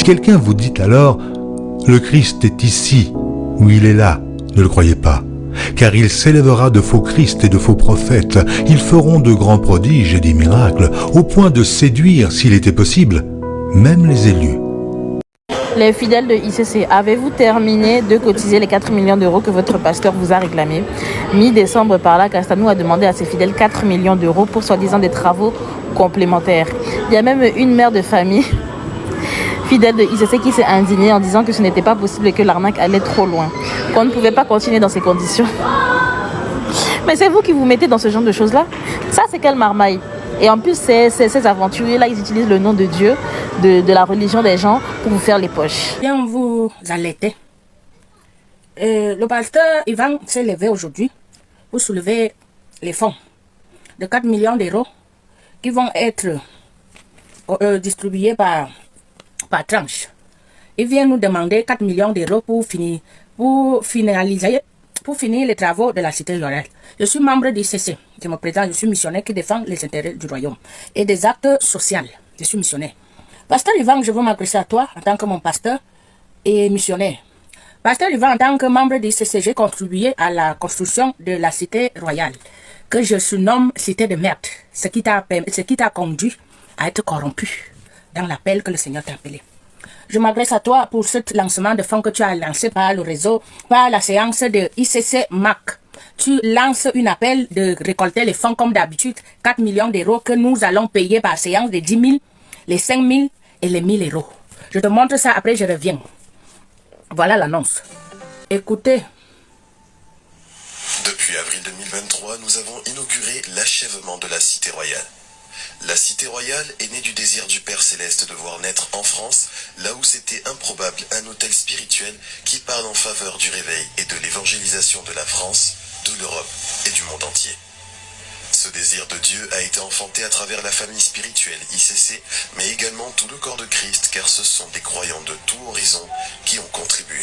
quelqu'un vous dit alors « Le Christ est ici » ou « Il est là », ne le croyez pas. Car il s'élèvera de faux Christ et de faux prophètes. Ils feront de grands prodiges et des miracles, au point de séduire, s'il était possible, même les élus. Les fidèles de ICC, avez-vous terminé de cotiser les 4 millions d'euros que votre pasteur vous a réclamés? Mi-décembre, par là, Castanou a demandé à ses fidèles 4 millions d'euros pour soi-disant des travaux complémentaires. Il y a même une mère de famille fidèle de ICC qui s'est indignée en disant que ce n'était pas possible et que l'arnaque allait trop loin, qu'on ne pouvait pas continuer dans ces conditions. Mais c'est vous qui vous mettez dans ce genre de choses-là? Ça, c'est quelle marmaille? Et en plus, ces aventuriers-là, ils utilisent le nom de Dieu, de la religion des gens pour vous faire les poches. Bien vous alerter. Le pasteur Ivan s'est levé aujourd'hui pour soulever les fonds de 4 millions d'euros qui vont être distribués par tranche. Il vient nous demander 4 millions d'euros pour finir les travaux de la cité royale. Je suis membre du CC. Je me présente, je suis missionnaire qui défend les intérêts du royaume et des actes sociaux. Je suis missionnaire. Pasteur Ivan, je veux m'adresser à toi en tant que mon pasteur et missionnaire. Pasteur Ivan, en tant que membre du CC, j'ai contribué à la construction de la cité royale, que je surnomme cité de merde, ce qui t'a conduit à être corrompu dans l'appel que le Seigneur t'a appelé. Je m'adresse à toi pour ce lancement de fonds que tu as lancé par le réseau, par la séance de ICC MAC. Tu lances un appel de récolter les fonds comme d'habitude, 4 millions d'euros que nous allons payer par séance de 10 000, les 5 000 et les 1 000 euros. Je te montre ça, après je reviens. Voilà l'annonce. Écoutez. Depuis avril 2023, nous avons inauguré l'achèvement de la Cité Royale. La Cité Royale est née du désir du Père Céleste de voir naître en France, là où c'était improbable, un autel spirituel qui parle en faveur du réveil et de l'évangélisation de la France, de l'Europe et du monde entier. Ce désir de Dieu a été enfanté à travers la famille spirituelle ICC, mais également tout le corps de Christ, car ce sont des croyants de tout horizon qui ont contribué.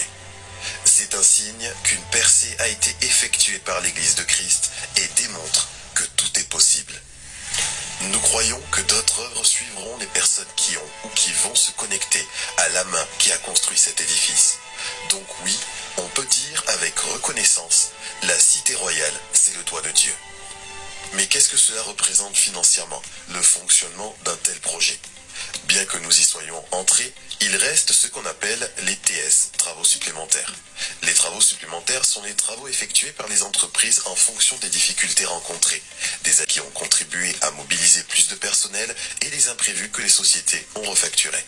C'est un signe qu'une percée a été effectuée par l'Église de Christ et démontre que tout est possible. Nous croyons que d'autres œuvres suivront les personnes qui ont ou qui vont se connecter à la main qui a construit cet édifice. Donc oui, on peut dire avec reconnaissance, la Cité Royale, c'est le doigt de Dieu. Mais qu'est-ce que cela représente financièrement, le fonctionnement d'un tel projet? Bien que nous y soyons entrés, il reste ce qu'on appelle les TS, travaux supplémentaires. Les travaux supplémentaires sont les travaux effectués par les entreprises en fonction des difficultés rencontrées, des acquis qui ont contribué à mobiliser plus de personnel et les imprévus que les sociétés ont refacturés.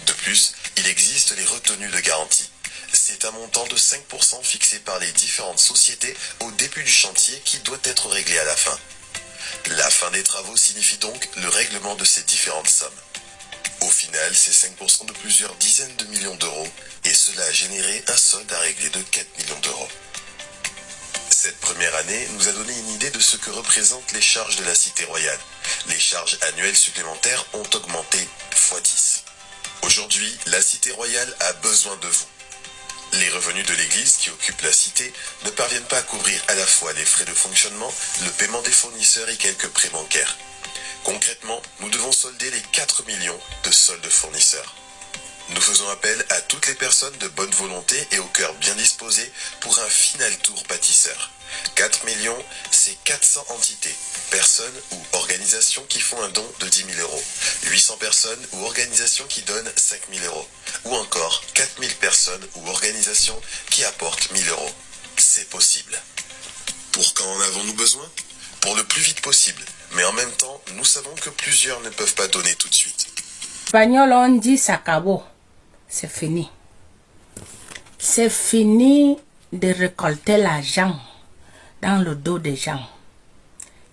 De plus, il existe les retenues de garantie. C'est un montant de 5% fixé par les différentes sociétés au début du chantier qui doit être réglé à la fin. La fin des travaux signifie donc le règlement de ces différentes sommes. Au final, c'est 5% de plusieurs dizaines de millions d'euros et cela a généré un solde à régler de 4 millions d'euros. Cette première année nous a donné une idée de ce que représentent les charges de la Cité Royale. Les charges annuelles supplémentaires ont augmenté x10. Aujourd'hui, la Cité Royale a besoin de vous. Les revenus de l'Église qui occupe la cité ne parviennent pas à couvrir à la fois les frais de fonctionnement, le paiement des fournisseurs et quelques prêts bancaires. Concrètement, nous devons solder les 4 millions de soldes fournisseurs. Nous faisons appel à toutes les personnes de bonne volonté et au cœur bien disposé pour un final tour bâtisseur. 4 millions, c'est 400 entités, personnes ou organisations qui font un don de 10 000 euros, 800 personnes ou organisations qui donnent 5 000 euros, ou encore 4 000 personnes ou organisations qui apportent 1 000 euros. C'est possible. Pour quand en avons-nous besoin? Pour le plus vite possible, mais en même temps, nous savons que plusieurs ne peuvent pas donner tout de suite. Espagnol, on dit s'acabó. C'est fini. C'est fini de récolter l'argent dans le dos des gens.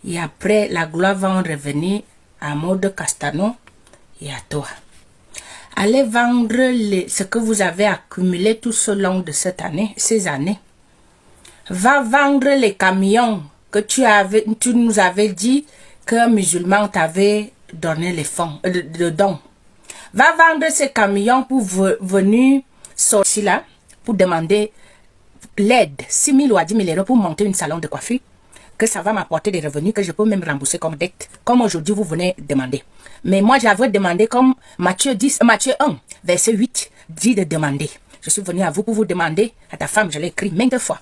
Et après, la gloire va en revenir à Maud Castano et à toi. Allez vendre ce que vous avez accumulé tout au long de ces années. Va vendre les camions que tu nous avais dit qu'un musulman t'avait donné les fonds, de dons. Va vendre ces camions pour venir sortir là, pour demander l'aide, 6 000 ou à 10 000 euros pour monter un salon de coiffure. que ça va m'apporter des revenus que je peux même rembourser comme dette, comme aujourd'hui vous venez demander. Mais moi, j'avais demandé comme Matthieu 1, verset 8, dit de demander. Je suis venu à vous pour vous demander, à ta femme, je l'ai écrit maintes fois.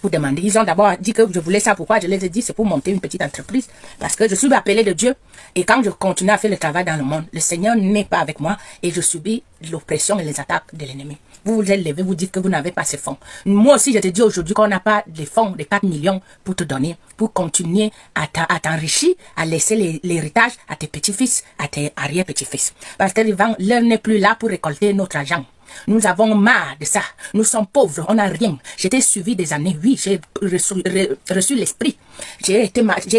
Vous demandez. Ils ont d'abord dit que je voulais ça. Pourquoi? Je les ai dit, c'est pour monter une petite entreprise. Parce que je suis appelé de Dieu. Et quand je continue à faire le travail dans le monde, le Seigneur n'est pas avec moi et je subis l'oppression et les attaques de l'ennemi. Vous vous êtes levé, vous dites que vous n'avez pas ces fonds. Moi aussi, je te dis aujourd'hui qu'on n'a pas les fonds, les 4 millions pour te donner, pour continuer à t'enrichir, à laisser l'héritage à tes petits-fils, à tes arrière-petits-fils. Pasteur Ivan, l'heure n'est plus là pour récolter notre argent. Nous avons marre de ça. Nous sommes pauvres, on n'a rien. J'étais suivi des années, oui, j'ai reçu l'esprit. J'ai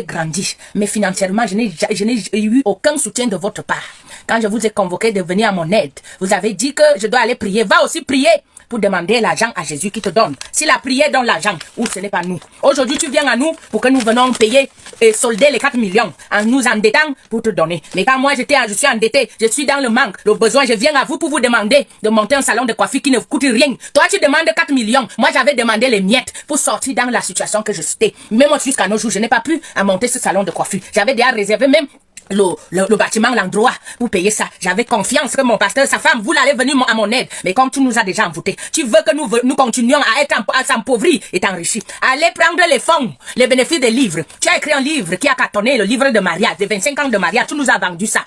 grandi. Mais financièrement, je n'ai eu aucun soutien de votre part. Quand je vous ai convoqué de venir à mon aide, vous avez dit que je dois aller prier. Va aussi prier pour demander l'argent à Jésus qui te donne. Si la prière donne l'argent, ou ce n'est pas nous. Aujourd'hui, tu viens à nous pour que nous venons payer et solder les 4 millions en nous endettant pour te donner. Mais quand moi je suis endetté, je suis dans le manque, le besoin, je viens à vous pour vous demander de monter un salon de coiffure qui ne coûte rien. Toi, tu demandes 4 millions. Moi, j'avais demandé les miettes pour sortir dans la situation que je suis. Même jusqu'à nos jours, je n'ai pas pu à monter ce salon de coiffure. J'avais déjà réservé même le bâtiment, l'endroit pour payer ça. J'avais confiance que mon pasteur, sa femme, vous allez venir à mon aide. Mais comme tu nous as déjà envoûtés, tu veux que nous continuions à s'appauvrir et t'enrichir. Allez prendre les fonds, les bénéfices des livres. Tu as écrit un livre qui a cartonné, le livre de mariage, de 25 ans de mariage. Tu nous as vendu ça.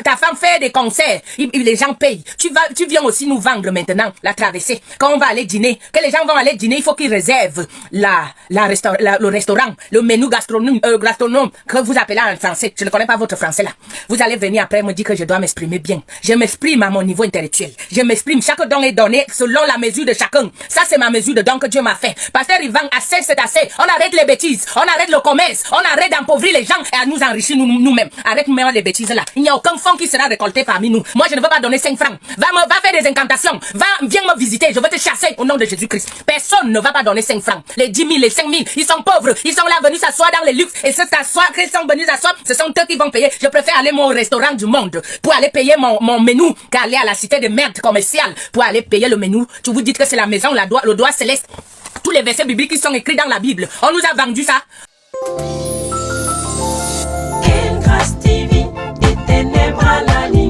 Ta femme fait des concerts, les gens payent. Tu viens aussi nous vendre maintenant la traversée. Quand on va aller dîner, que les gens vont aller dîner, il faut qu'ils réservent le restaurant, le menu gastronome que vous appelez en français. Je ne connais pas votre français là. Vous allez venir après me dire que je dois m'exprimer bien. Je m'exprime à mon niveau intellectuel. Je m'exprime. Chaque don est donné selon la mesure de chacun. Ça, c'est ma mesure de don que Dieu m'a fait. Pasteur Ivan, assez, c'est assez. On arrête les bêtises. On arrête le commerce. On arrête d'appauvrir les gens et à nous enrichir nous-mêmes. Arrête-moi les bêtises là. Il n'y a aucun fonds qui sera récolté parmi nous. Moi, je ne veux pas donner 5 francs. Va faire des incantations. Viens me visiter. Je veux te chasser au nom de Jésus-Christ. Personne ne va pas donner 5 francs. Les 10 000, les 5 000, ils sont pauvres. Ils sont là venus s'asseoir dans les luxes. Et qu'ils sont venus s'asseoir, ce sont eux qui vont payer. Je préfère aller au restaurant du monde pour aller payer mon menu qu'aller à la cité de merde commerciale pour aller payer le menu. Tu vous dites que c'est la maison, le doigt céleste. Tous les versets bibliques qui sont écrits dans la Bible. On nous a vendu ça. Quelle grâce divine des ténèbres à la lumière.